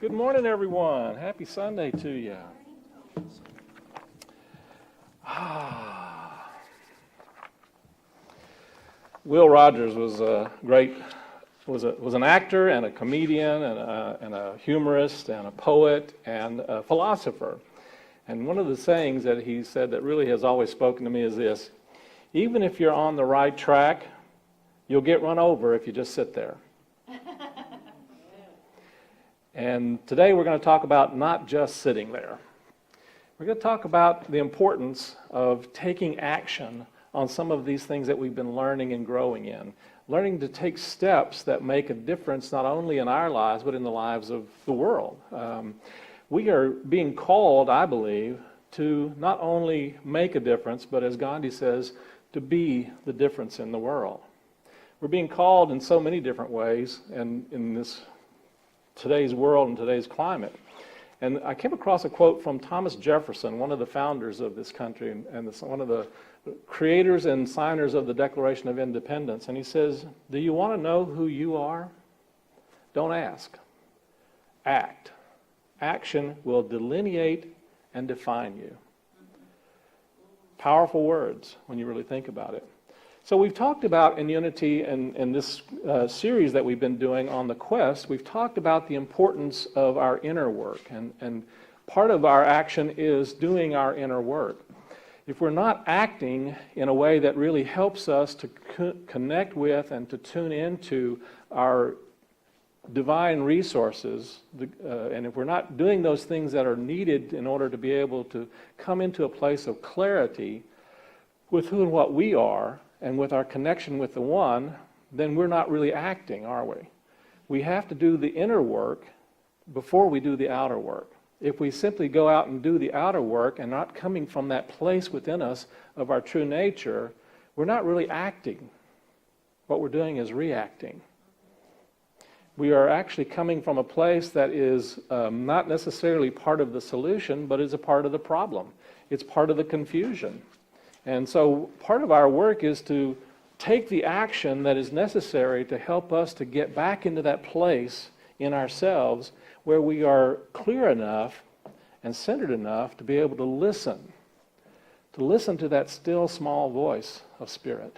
Good morning, everyone. Happy Sunday to you. Will Rogers was an actor and a comedian and a humorist and a poet and a philosopher. And one of the sayings that he said that really has always spoken to me is this: even if you're on the right track, you'll get run over if you just sit there. And today we're going to talk about not just sitting there. We're going to talk about the importance of taking action on some of these things that we've been learning and growing in. Learning to take steps that make a difference not only in our lives, but in the lives of the world. We are being called, I believe, to not only make a difference, but as Gandhi says, to be the difference in the world. We're being called in so many different ways, and in this today's world and today's climate. And I came across a quote from Thomas Jefferson, one of the founders of this country and one of the creators and signers of the Declaration of Independence. And he says, "Do you want to know who you are? Don't ask. Act. Action will delineate and define you." Powerful words when you really think about it. So we've talked about in Unity and this series that we've been doing on the quest, we've talked about the importance of our inner work. And part of our action is doing our inner work. If we're not acting in a way that really helps us to connect with and to tune into our divine resources, and if we're not doing those things that are needed in order to be able to come into a place of clarity with who and what we are, and with our connection with the One, then we're not really acting, are we? We have to do the inner work before we do the outer work. If we simply go out and do the outer work and not coming from that place within us of our true nature, we're not really acting. What we're doing is reacting. We are actually coming from a place that is not necessarily part of the solution, but is a part of the problem. It's part of the confusion. And so part of our work is to take the action that is necessary to help us to get back into that place in ourselves where we are clear enough and centered enough to be able to listen to that still small voice of Spirit,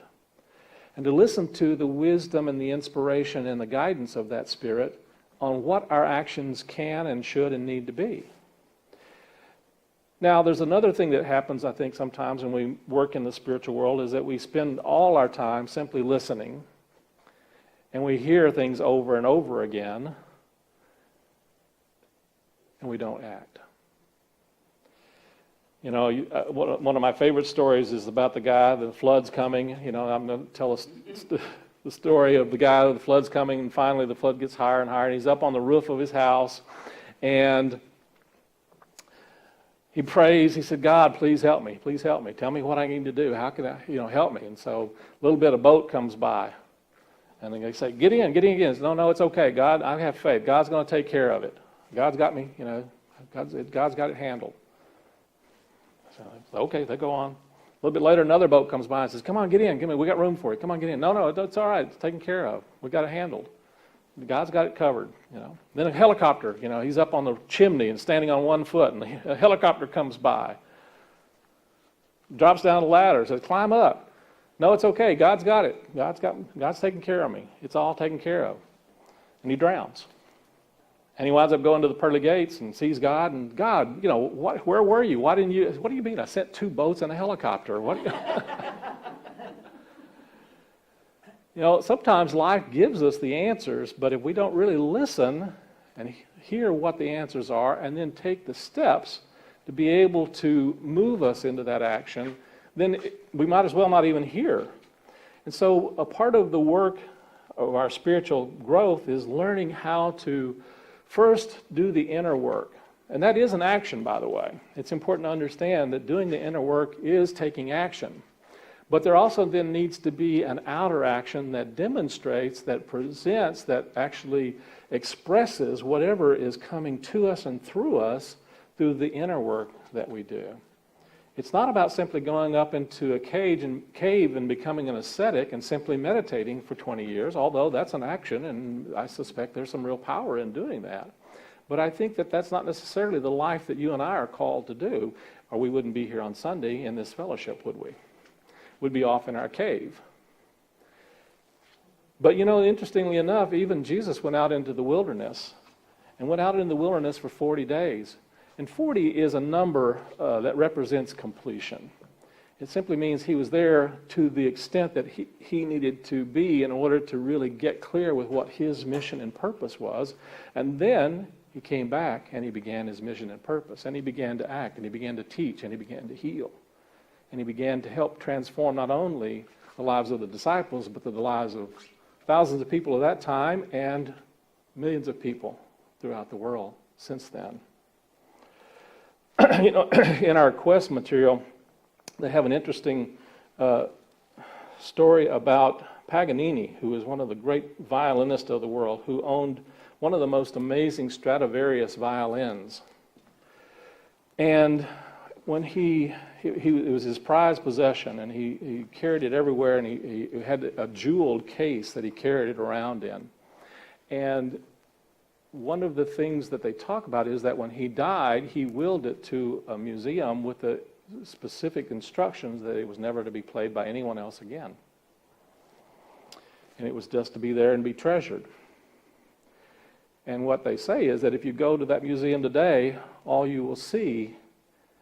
and to listen to the wisdom and the inspiration and the guidance of that Spirit on what our actions can and should and need to be. Now, there's another thing that happens, I think, sometimes when we work in the spiritual world, is that we spend all our time simply listening, and we hear things over and over again, and we don't act. You know, one of my favorite stories is about the guy, the flood's coming. You know, I'm going to tell us the story of the guy, the flood's coming, and finally the flood gets higher and higher, and he's up on the roof of his house, and he prays. He said, "God, please help me. Please help me. Tell me what I need to do. How can I, help me?" And so a little bit of boat comes by. And then they say, get in again. He says, no, it's okay. God, I have faith. God's going to take care of it. God's got me, God's got it handled. So, okay, they go on. A little bit later, another boat comes by and says, "Come on, get in. We got room for you. Come on, get in." No, it's all right. It's taken care of. We got it handled. God's got it covered, Then a helicopter, he's up on the chimney and standing on one foot, and a helicopter comes by, drops down the ladder, says, "Climb up." No, it's okay. God's got it. God's taking care of me. It's all taken care of. And he drowns. And he winds up going to the pearly gates and sees God, and God, where were you? Why didn't you? What do you mean? I sent 2 boats and a helicopter. What? Sometimes life gives us the answers, but if we don't really listen and hear what the answers are and then take the steps to be able to move us into that action, then we might as well not even hear. And so a part of the work of our spiritual growth is learning how to first do the inner work. And that is an action, by the way. It's important to understand that doing the inner work is taking action. But there also then needs to be an outer action that demonstrates, that presents, that actually expresses whatever is coming to us and through us through the inner work that we do. It's not about simply going up into a cave and becoming an ascetic and simply meditating for 20 years, although that's an action, and I suspect there's some real power in doing that. But I think that that's not necessarily the life that you and I are called to do, or we wouldn't be here on Sunday in this fellowship, would we? We'd be off in our cave. But interestingly enough, even Jesus went out into the wilderness, and went out in the wilderness for 40 days. And 40 is a number that represents completion. It simply means he was there to the extent that he needed to be in order to really get clear with what his mission and purpose was. And then he came back and he began his mission and purpose. And he began to act, and he began to teach, and he began to heal. And he began to help transform not only the lives of the disciples, but the lives of thousands of people at that time and millions of people throughout the world since then. In our quest material, they have an interesting story about Paganini, who was one of the great violinists of the world, who owned one of the most amazing Stradivarius violins. And when it was his prized possession, and he carried it everywhere, and he had a jeweled case that he carried it around in. And one of the things that they talk about is that when he died, he willed it to a museum with the specific instructions that it was never to be played by anyone else again. And it was just to be there and be treasured. And what they say is that if you go to that museum today, all you will see,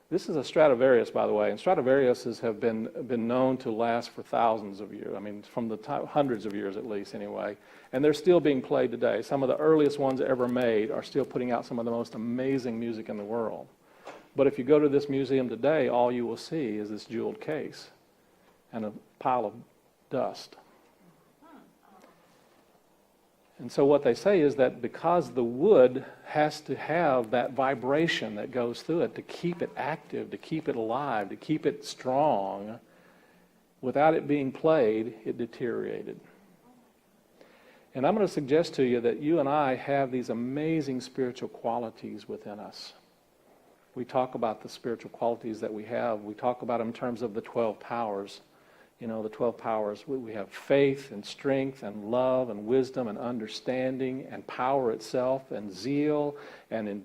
this is a Stradivarius, by the way, and Stradivariuses have been known to last for thousands of years. I mean, from the time, hundreds of years at least, anyway. And they're still being played today. Some of the earliest ones ever made are still putting out some of the most amazing music in the world. But if you go to this museum today, all you will see is this jeweled case and a pile of dust. And so what they say is that because the wood has to have that vibration that goes through it to keep it active, to keep it alive, to keep it strong, without it being played, it deteriorated. And I'm going to suggest to you that you and I have these amazing spiritual qualities within us. We talk about the spiritual qualities that we have. We talk about them in terms of the 12 powers. The 12 powers. We have faith and strength and love and wisdom and understanding and power itself and zeal and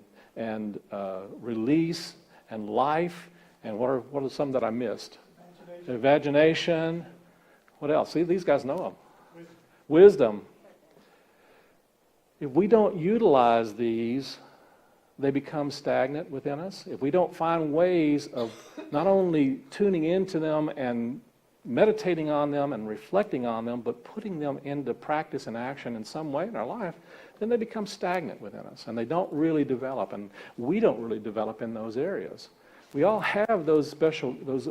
release and life. And what are some that I missed? Imagination. What else? See, these guys know them. Wisdom. If we don't utilize these, they become stagnant within us. If we don't find ways of not only tuning into them and meditating on them and reflecting on them, but putting them into practice and action in some way in our life, then they become stagnant within us, and they don't really develop, and we don't really develop in those areas. We all have those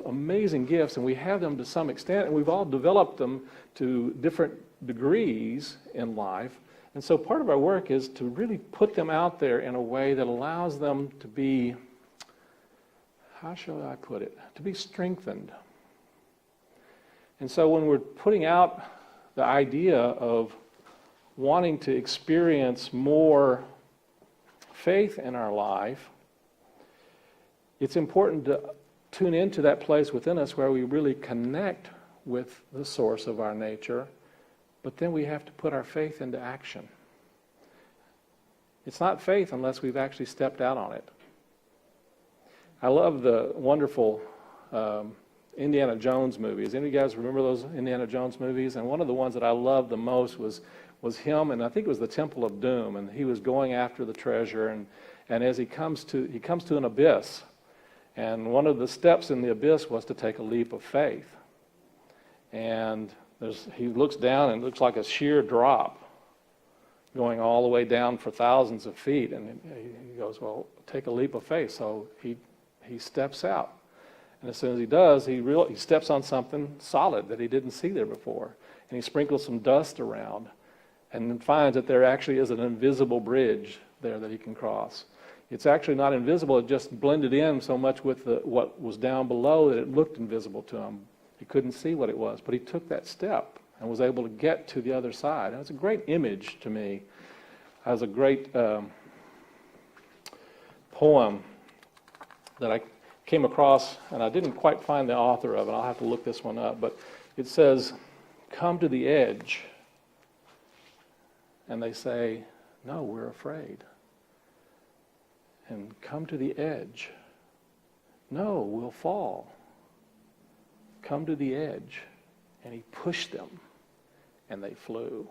amazing gifts, and we have them to some extent, and we've all developed them to different degrees in life. And so part of our work is to really put them out there in a way that allows them to be, how shall I put it, to be strengthened. And so when we're putting out the idea of wanting to experience more faith in our life, it's important to tune into that place within us where we really connect with the source of our nature, but then we have to put our faith into action. It's not faith unless we've actually stepped out on it. I love the wonderful Indiana Jones movies. Any of you guys remember those Indiana Jones movies? And one of the ones that I loved the most was him, and I think it was the Temple of Doom, and he was going after the treasure, and as he comes to an abyss, and one of the steps in the abyss was to take a leap of faith. And he looks down, and it looks like a sheer drop going all the way down for thousands of feet, and he goes, well, take a leap of faith. So he steps out. And as soon as he does, he steps on something solid that he didn't see there before. And he sprinkles some dust around and finds that there actually is an invisible bridge there that he can cross. It's actually not invisible. It just blended in so much with what was down below that it looked invisible to him. He couldn't see what it was. But he took that step and was able to get to the other side. And it's a great image to me. It was a great poem that I came across, and I didn't quite find the author of it. I'll have to look this one up. But it says, come to the edge. And they say, no, we're afraid. and come to the edge. No, we'll fall. Come to the edge. And he pushed them, and they flew.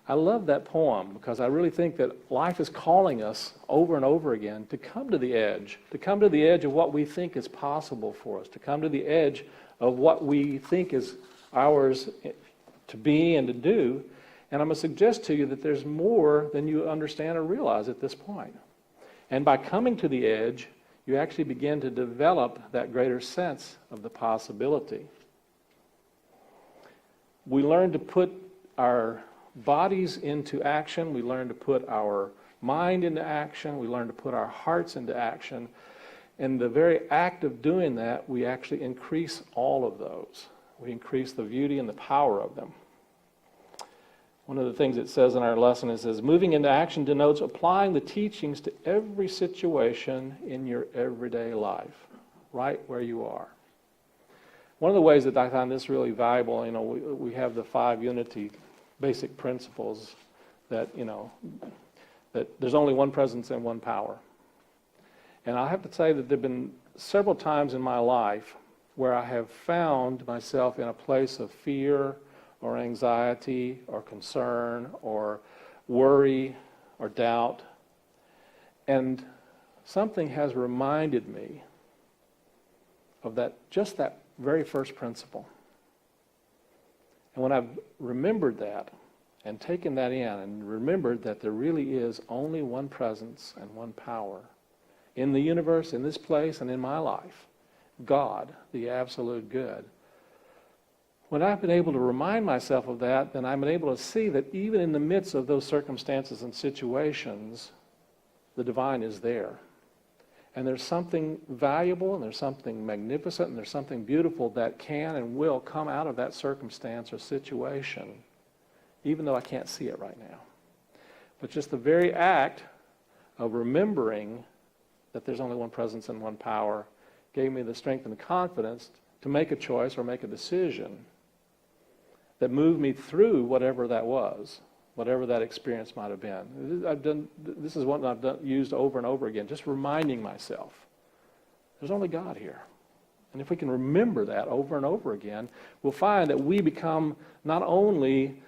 I love that poem because I really think that life is calling us over and over again to come to the edge of what we think is possible for us, to come to the edge of what we think is ours to be and to do. And I'm going to suggest to you that there's more than you understand or realize at this point. And by coming to the edge, you actually begin to develop that greater sense of the possibility. We learn to put our bodies into action. We learn to put our mind into action. We learn to put our hearts into action. And the very act of doing that, we actually increase all of those. We increase the beauty and the power of them. One of the things it says in our lesson, it says, moving into action denotes applying the teachings to every situation in your everyday life, right where you are. One of the ways that I find this really valuable, we have the 5 unity basic principles that, that there's only one presence and one power. And I have to say that there have been several times in my life where I have found myself in a place of fear or anxiety or concern or worry or doubt. And something has reminded me of that, just that very first principle. And when I've remembered that and taken that in and remembered that there really is only one presence and one power in the universe, in this place, and in my life, God, the absolute good. When I've been able to remind myself of that, then I'm able to see that even in the midst of those circumstances and situations, the divine is there. And there's something valuable, and there's something magnificent, and there's something beautiful that can and will come out of that circumstance or situation, even though I can't see it right now. But just the very act of remembering that there's only one presence and one power gave me the strength and the confidence to make a choice or make a decision that moved me through whatever that was, whatever that experience might have been. This is what I've used over and over again, just reminding myself, there's only God here. And if we can remember that over and over again, we'll find that we become not only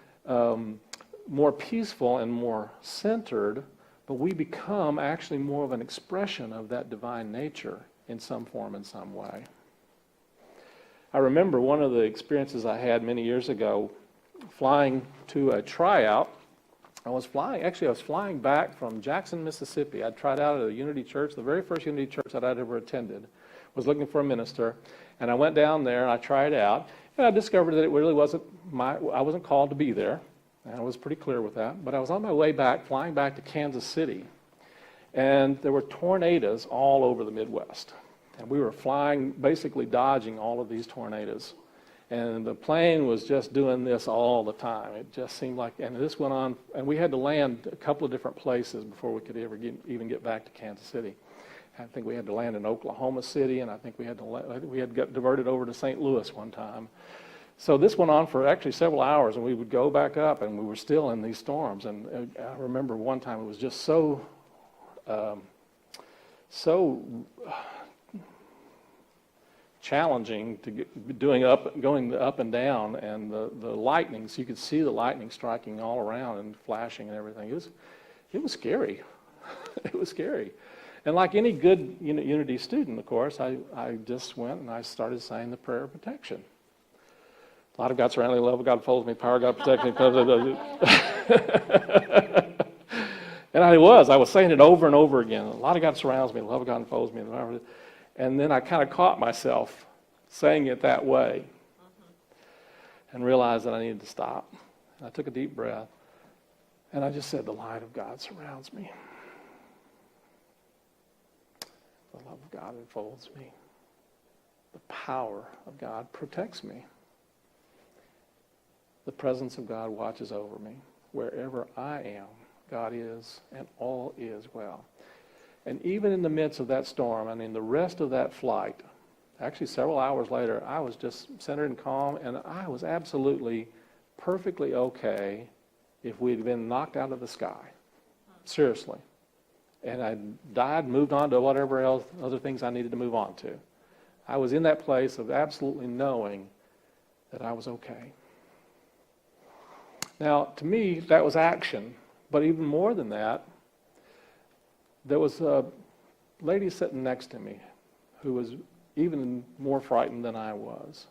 more peaceful and more centered, but we become actually more of an expression of that divine nature in some form, in some way. I remember one of the experiences I had many years ago flying to a tryout. I was flying back from Jackson, Mississippi. I'd tried out at a Unity church, the very first Unity church that I'd ever attended. Was looking for a minister, and I went down there and I tried out, and I discovered that it really wasn't I wasn't called to be there, and I was pretty clear with that. But I was on my way back, flying back to Kansas City, and there were tornadoes all over the Midwest. And we were flying, basically dodging all of these tornadoes. And the plane was just doing this all the time. It just seemed like, and this went on, and we had to land a couple of different places before we could ever even get back to Kansas City. I think we had to land in Oklahoma City, and I think we had got diverted over to St. Louis one time. So this went on for actually several hours, and we would go back up, and we were still in these storms. And I remember one time it was just so challenging to get going up and down, and the lightning, so you could see the lightning striking all around and flashing and everything. It was scary. It was scary. And like any good Unity student, of course, I just went and I started saying the prayer of protection. A lot of God surrounds me, the love of God follows me, power of God protects me. And I was saying it over and over again. A lot of God surrounds me, the love of God enfolds me. And then I kind of caught myself saying it that way and realized that I needed to stop. And I took a deep breath, and I just said, the light of God surrounds me. The love of God enfolds me. The power of God protects me. The presence of God watches over me. Wherever I am, God is, and all is well. And even in the midst of that storm, and in the rest of that flight, actually several hours later, I was just centered and calm, and I was absolutely perfectly okay if we had been knocked out of the sky. Seriously. and I died, moved on to whatever else, other things I needed to move on to. I was in that place of absolutely knowing that I was okay. Now, to me, that was action. But even more than that, there was a lady sitting next to me who was even more frightened than I was.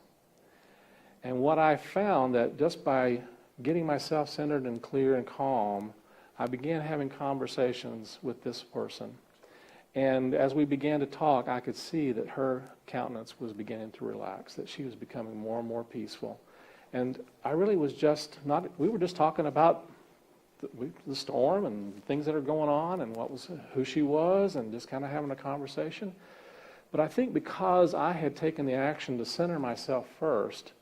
And what I found that just by getting myself centered and clear and calm, I began having conversations with this person. And as we began to talk, I could see that her countenance was beginning to relax, that she was becoming more and more peaceful. And I really was we were just talking about the storm and things that are going on and who she was, and just kind of having a conversation. But I think because I had taken the action to center myself first,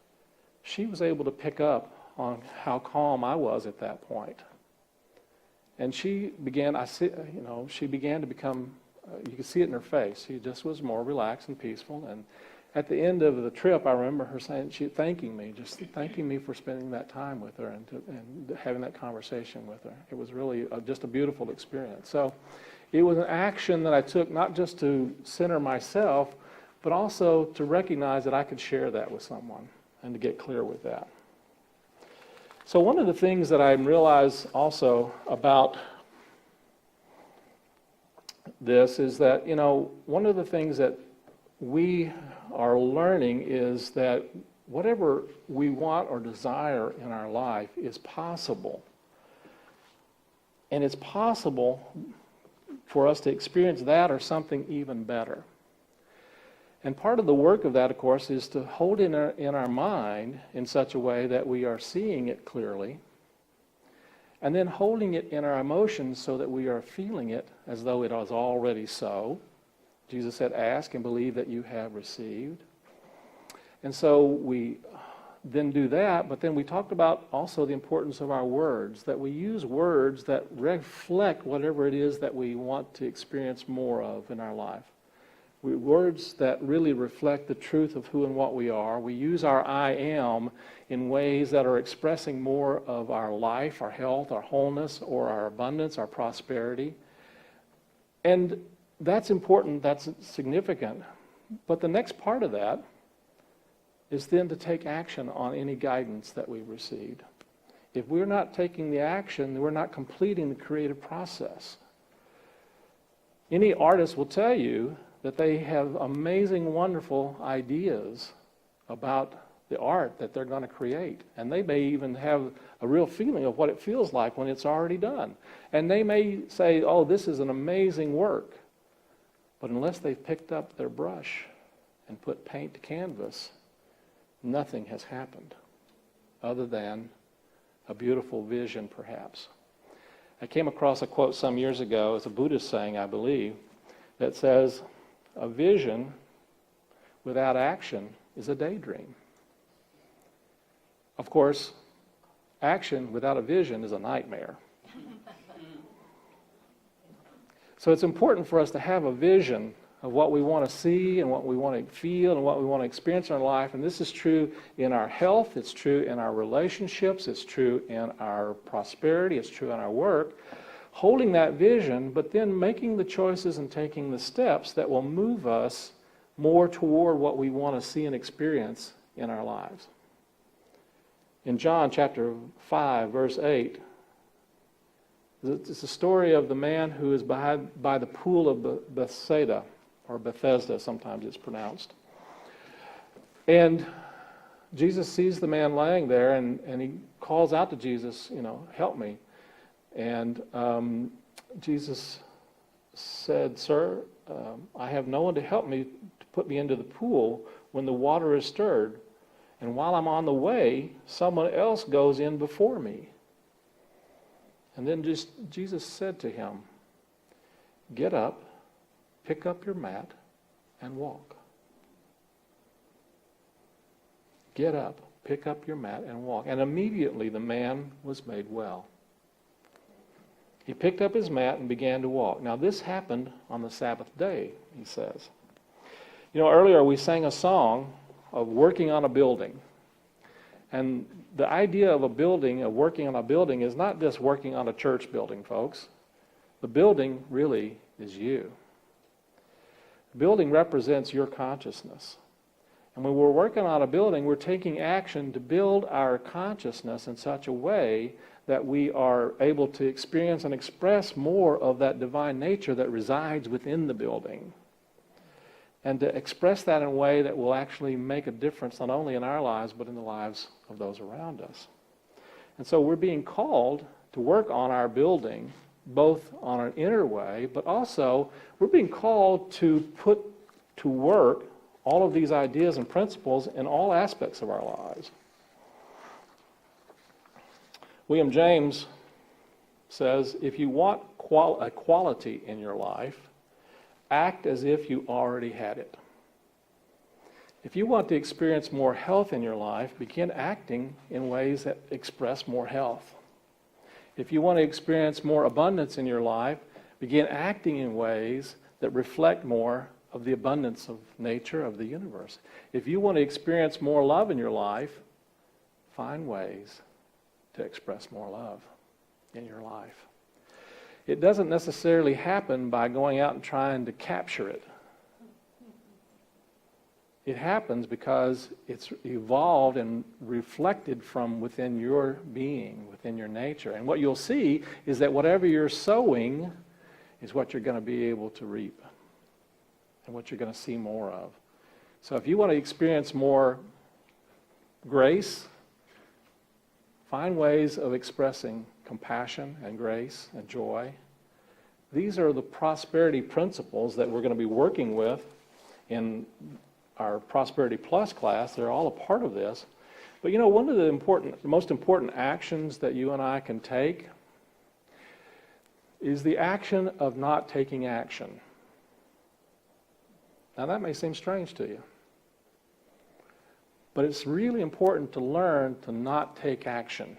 she was able to pick up on how calm I was at that point. And she began to become, you could see it in her face. She just was more relaxed and peaceful. And at the end of the trip, I remember her thanking me for spending that time with her and having that conversation with her. It was really just a beautiful experience. So it was an action that I took not just to center myself, but also to recognize that I could share that with someone and to get clear with that. So one of the things that I realize also about this is that, one of the things that we are learning is that whatever we want or desire in our life is possible. And it's possible for us to experience that or something even better. And part of the work of that, of course, is to hold in our mind in such a way that we are seeing it clearly, and then holding it in our emotions so that we are feeling it as though it is already so. Jesus said, ask and believe that you have received. And so we then do that, but then we talked about also the importance of our words, that we use words that reflect whatever it is that we want to experience more of in our life. Words that really reflect the truth of who and what we are. We use our I am in ways that are expressing more of our life, our health, our wholeness, or our abundance, our prosperity. And that's important, that's significant. But the next part of that is then to take action on any guidance that we've received. If we're not taking the action, then we're not completing the creative process. Any artist will tell you that they have amazing, wonderful ideas about the art that they're going to create. And they may even have a real feeling of what it feels like when it's already done. And they may say, oh, this is an amazing work. But unless they've picked up their brush and put paint to canvas, nothing has happened other than a beautiful vision, perhaps. I came across a quote some years ago, it's a Buddhist saying, I believe, that says, a vision without action is a daydream. Of course, action without a vision is a nightmare. So it's important for us to have a vision of what we want to see and what we want to feel and what we want to experience in our life. And this is true in our health, it's true in our relationships, it's true in our prosperity, it's true in our work. Holding that vision, but then making the choices and taking the steps that will move us more toward what we want to see and experience in our lives. In John chapter 5, verse 8, it's the story of the man who is by the pool of Bethsaida, or Bethesda, sometimes it's pronounced. And Jesus sees the man laying there, and he calls out to Jesus, help me. And Jesus said, sir, I have no one to help me to put me into the pool when the water is stirred. And while I'm on the way, someone else goes in before me. And then Jesus said to him, get up, pick up your mat, and walk. Get up, pick up your mat, and walk. And immediately the man was made well. He picked up his mat and began to walk. Now this happened on the Sabbath day, he says. Earlier we sang a song of working on a building. And the idea of working on a building is not just working on a church building, folks. The building really is you. The building represents your consciousness. And when we're working on a building, we're taking action to build our consciousness in such a way that we are able to experience and express more of that divine nature that resides within the building. And to express that in a way that will actually make a difference not only in our lives, but in the lives of those around us. And so we're being called to work on our building, both on an inner way, but also we're being called to put to work all of these ideas and principles in all aspects of our lives. William James says, if you want a quality in your life, act as if you already had it. If you want to experience more health in your life, begin acting in ways that express more health. If you want to experience more abundance in your life, begin acting in ways that reflect more of the abundance of nature of the universe. If you want to experience more love in your life, find ways to express more love in your life. It doesn't necessarily happen by going out and trying to capture it. It happens because it's evolved and reflected from within your being, within your nature. And what you'll see is that whatever you're sowing is what you're going to be able to reap and what you're going to see more of. So if you want to experience more grace, find ways of expressing compassion and grace and joy. These are the prosperity principles that we're going to be working with in our Prosperity Plus class. They're all a part of this. But you know, one of the most important actions that you and I can take is the action of not taking action. Now that may seem strange to you, but it's really important to learn to not take action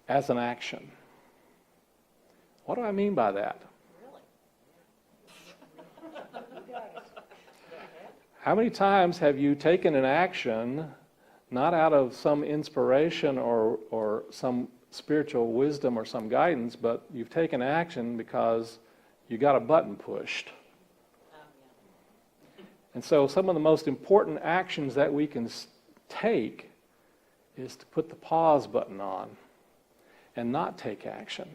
as an action. What do I mean by that? How many times have you taken an action not out of some inspiration or some spiritual wisdom or some guidance, but you've taken action because you got a button pushed? And so some of the most important actions that we can take is to put the pause button on and not take action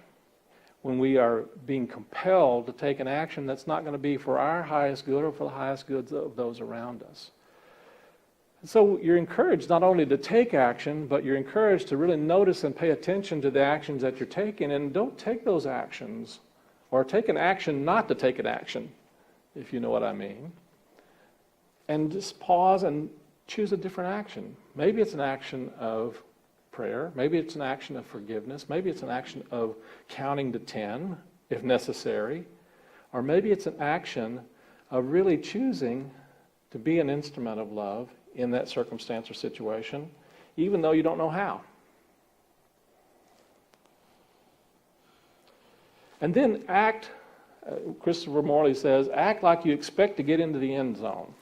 when we are being compelled to take an action that's not going to be for our highest good or for the highest good of those around us. And so you're encouraged not only to take action, but you're encouraged to really notice and pay attention to the actions that you're taking, and don't take those actions or take an action not to take an action, if you know what I mean. And just pause and choose a different action. Maybe it's an action of prayer. Maybe it's an action of forgiveness. Maybe it's an action of counting to 10, if necessary. Or maybe it's an action of really choosing to be an instrument of love in that circumstance or situation, even though you don't know how. And then act, Christopher Morley says, act like you expect to get into the end zone.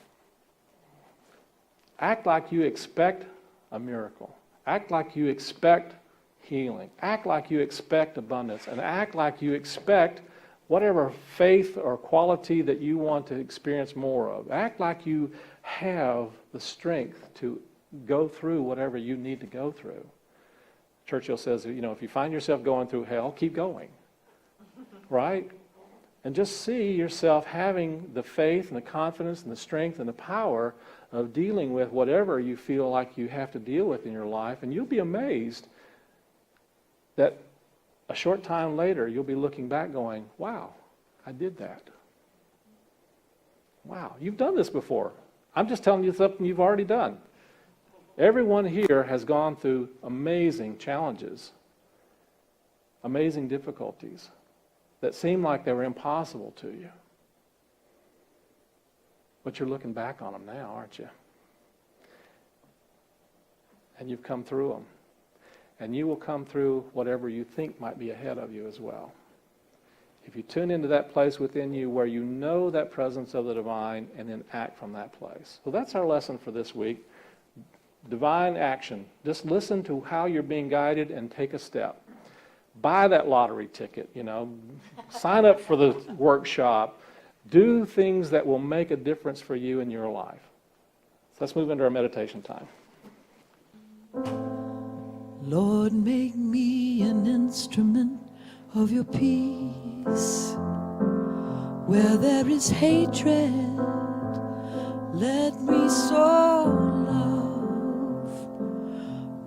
Act like you expect a miracle. Act like you expect healing. Act like you expect abundance. And act like you expect whatever faith or quality that you want to experience more of. Act like you have the strength to go through whatever you need to go through. Churchill says, you know, if you find yourself going through hell, keep going. Right? And just see yourself having the faith and the confidence and the strength and the power of dealing with whatever you feel like you have to deal with in your life. And you'll be amazed that a short time later, you'll be looking back going, wow, I did that. Wow, you've done this before. I'm just telling you something you've already done. Everyone here has gone through amazing challenges, amazing difficulties that seem like they were impossible to you. But you're looking back on them now, aren't you? And you've come through them. And you will come through whatever you think might be ahead of you as well. If you tune into that place within you where you know that presence of the divine and then act from that place. So that's our lesson for this week. Divine action. Just listen to how you're being guided and take a step. buy that lottery ticket, sign up for the workshop, do things that will make a difference for you in your life. So let's move into our meditation time. Lord, make me an instrument of your peace. Where there is hatred, let me sow love.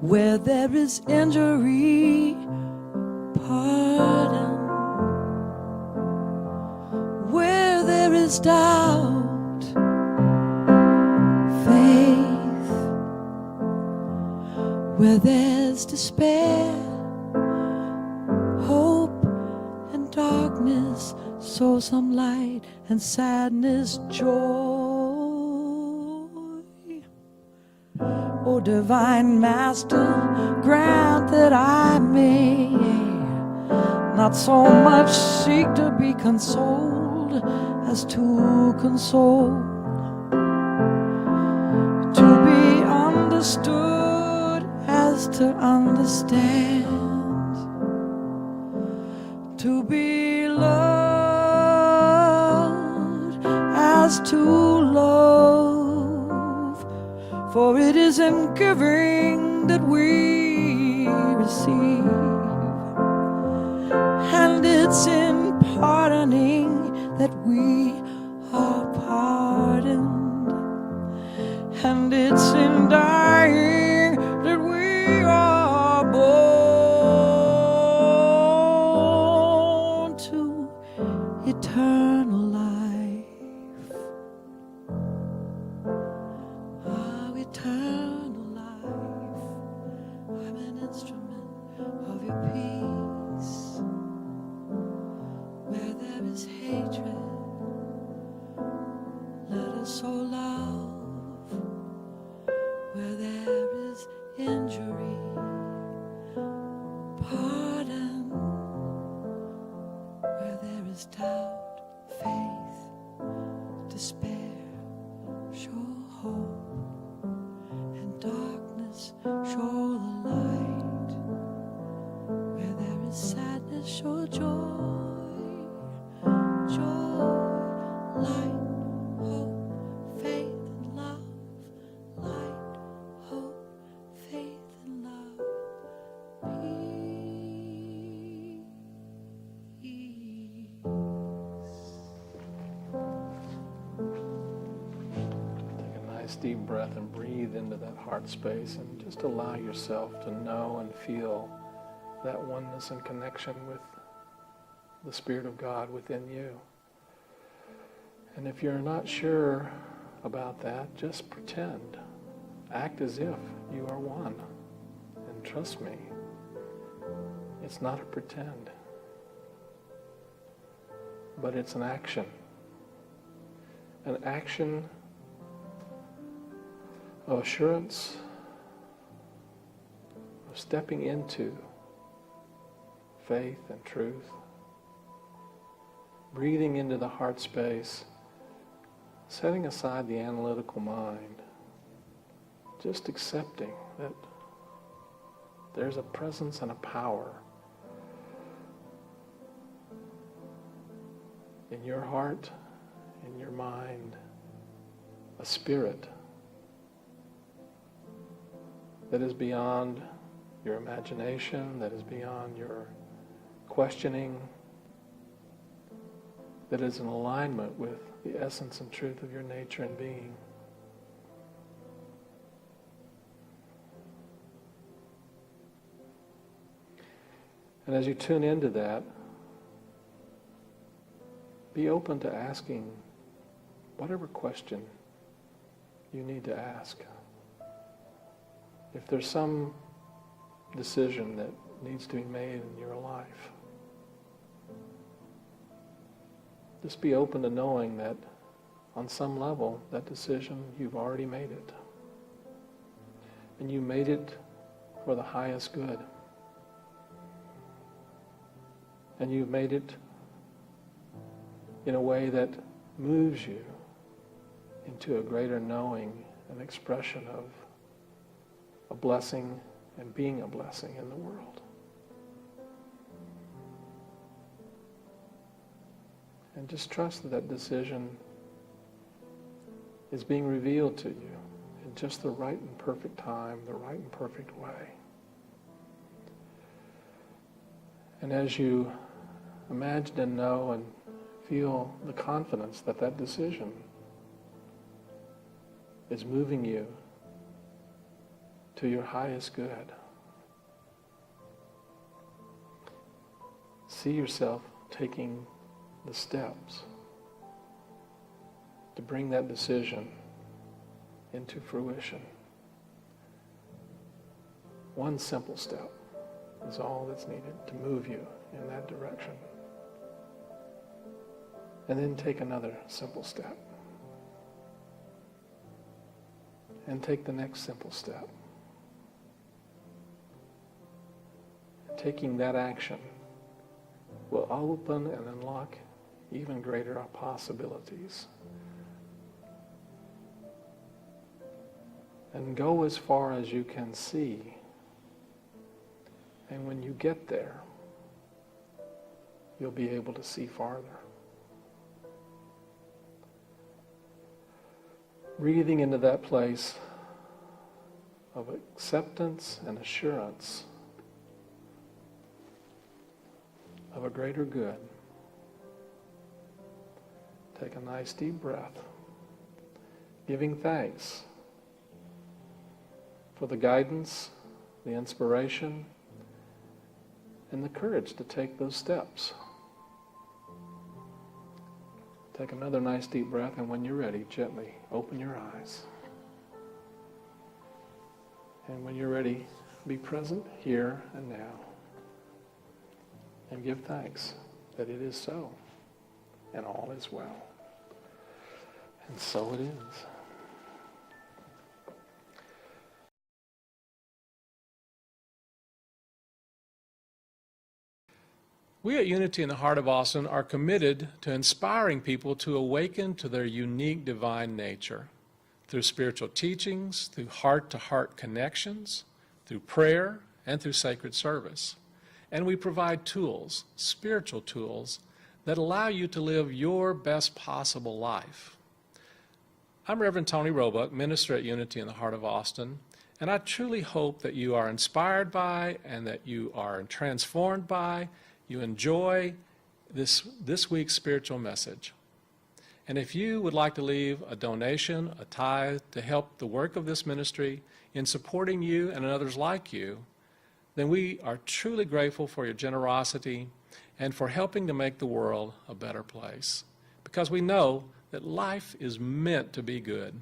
Where there is injury, pardon. Where there is doubt, faith. Where there's despair, hope and darkness, sow some light and sadness, joy. O divine Master, grant that I may not so much seek to be consoled as to console, to be understood as to understand, to be loved as to love. For it is in giving that we receive, and it's in pardoning that we are pardoned, and it's in dying that we are born to eternal life. Our eternal life. I'm an instrument of your peace. Where there is hatred, let us sow love. Where there is injury, pardon. Where there is doubt, faith, despair, show hope, and darkness, show the light. Where there is sadness, show joy, joy, light, hope, faith, and love. Light, hope, faith, and love, peace. Take a nice deep breath and breathe into that heart space and just allow yourself to know and feel that oneness and connection with the Spirit of God within you. And if you're not sure about that, just pretend. Act as if you are one. And trust me, it's not a pretend, but it's an action. An action of assurance, of stepping into faith and truth, breathing into the heart space, setting aside the analytical mind, just accepting that there's a presence and a power in your heart, in your mind, a spirit that is beyond your imagination, that is beyond your questioning, that is in alignment with the essence and truth of your nature and being. And as you tune into that, be open to asking whatever question you need to ask. If there's some decision that needs to be made in your life, just be open to knowing that on some level, that decision, you've already made it. And you made it for the highest good. And you've made it in a way that moves you into a greater knowing and expression of a blessing and being a blessing in the world. And just trust that that decision is being revealed to you in just the right and perfect time, the right and perfect way. And as you imagine and know and feel the confidence that that decision is moving you to your highest good, see yourself taking the steps to bring that decision into fruition. One simple step is all that's needed to move you in that direction. And then take another simple step. And take the next simple step. Taking that action will open and unlock even greater possibilities. And go as far as you can see. And when you get there, you'll be able to see farther. Breathing into that place of acceptance and assurance of a greater good. Take a nice deep breath, giving thanks for the guidance, the inspiration, and the courage to take those steps. Take another nice deep breath, and when you're ready, gently open your eyes. And when you're ready, be present here and now. And give thanks that it is so, and all is well. And so it is. We at Unity in the Heart of Austin are committed to inspiring people to awaken to their unique divine nature through spiritual teachings, through heart-to-heart connections, through prayer, and through sacred service. And we provide tools, spiritual tools, that allow you to live your best possible life. I'm Reverend Tony Roebuck, minister at Unity in the Heart of Austin, and I truly hope that you are inspired by and that you are transformed by, you enjoy this week's spiritual message. And if you would like to leave a donation, a tithe, to help the work of this ministry in supporting you and others like you, then we are truly grateful for your generosity and for helping to make the world a better place. Because we know that life is meant to be good.